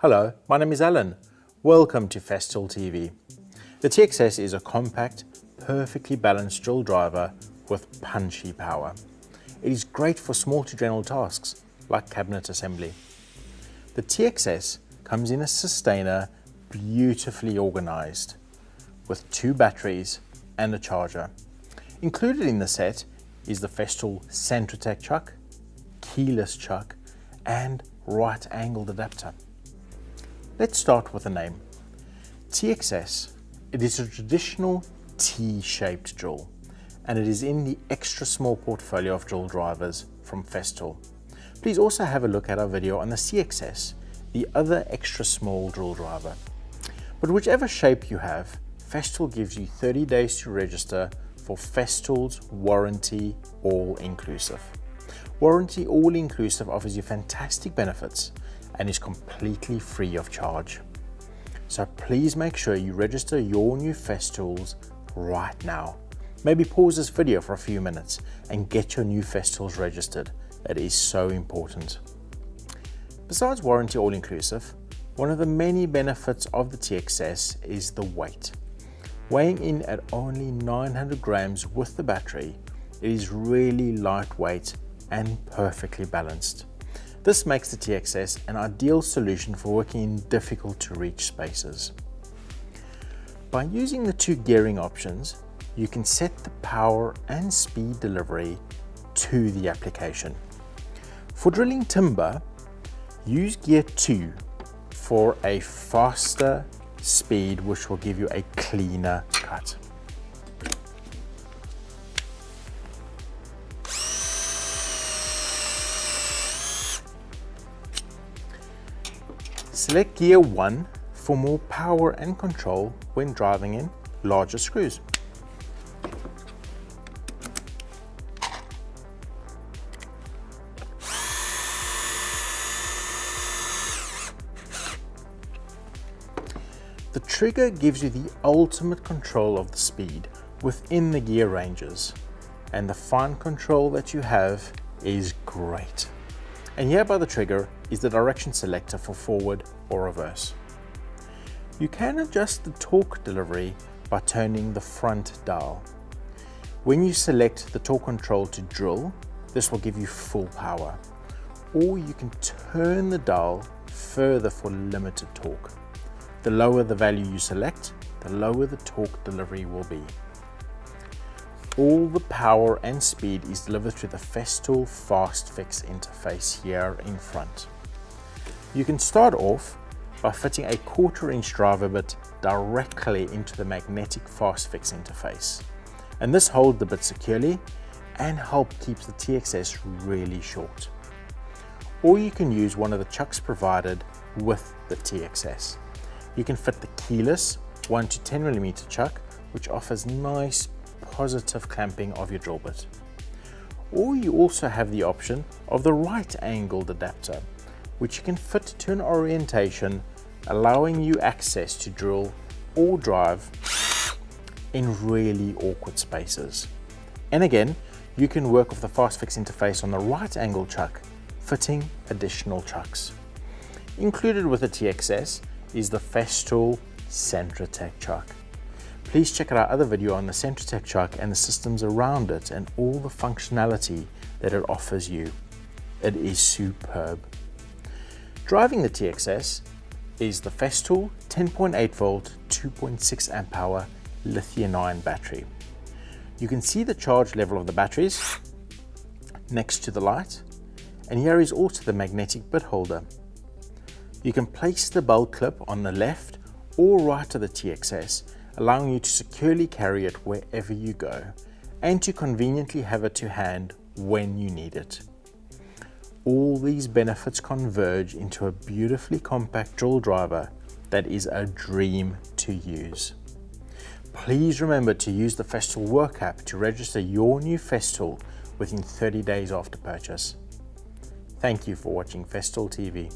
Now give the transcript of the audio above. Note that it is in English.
Hello, my name is Alan. Welcome to Festool TV. The TXS is a compact, perfectly balanced drill driver with punchy power. It is great for small to general tasks like cabinet assembly. The TXS comes in a sustainer, beautifully organized, with 2 batteries and a charger. Included in the set is the Festool Cordless chuck, keyless chuck, and right-angled adapter. Let's start with the name. TXS, it is a traditional T-shaped drill, and it is in the extra small portfolio of drill drivers from Festool. Please also have a look at our video on the CXS, the other extra small drill driver. But whichever shape you have, Festool gives you 30 days to register for Festool's Warranty All-Inclusive. Warranty All-Inclusive offers you fantastic benefits and is completely free of charge. So please make sure you register your new Festools right now. Maybe pause this video for a few minutes and get your new Festools registered. It is so important. Besides Warranty All-Inclusive, one of the many benefits of the TXS is the weight. Weighing in at only 900 grams with the battery, it is really lightweight and perfectly balanced. This makes the TXS an ideal solution for working in difficult to reach spaces. By using the 2 gearing options, you can set the power and speed delivery to the application. For drilling timber, use gear 2 for a faster speed which will give you a cleaner cut. Select gear 1 for more power and control when driving in larger screws. The trigger gives you the ultimate control of the speed within the gear ranges, and the fine control that you have is great. And here by the trigger is the direction selector for forward or reverse. You can adjust the torque delivery by turning the front dial. When you select the torque control to drill, this will give you full power, or you can turn the dial further for limited torque. The lower the value you select, the lower the torque delivery will be. All the power and speed is delivered through the Festool Fast Fix interface here in front. You can start off by fitting a 1/4 inch driver bit directly into the magnetic Fast Fix interface. And this holds the bit securely and helps keep the TXS really short. Or you can use one of the chucks provided with the TXS. You can fit the keyless 1 to 10 mm chuck, which offers nice positive clamping of your drill bit. Or you also have the option of the right-angled adapter, which you can fit to an orientation, allowing you access to drill or drive in really awkward spaces. And again, you can work with the Fast Fix interface on the right-angle chuck, fitting additional chucks. Included with the TXS is the Festool Cordless chuck. Please check out our other video on the Cordless chuck and the systems around it and all the functionality that it offers you. It is superb. Driving the TXS is the Festool 10.8 volt 2.6 amp hour lithium-ion battery. You can see the charge level of the batteries next to the light, and here is also the magnetic bit holder. You can place the belt clip on the left or right of the TXS, allowing you to securely carry it wherever you go and to conveniently have it to hand when you need it. All these benefits converge into a beautifully compact drill driver that is a dream to use. Please remember to use the Festool Work app to register your new Festool within 30 days after purchase. Thank you for watching Festool TV.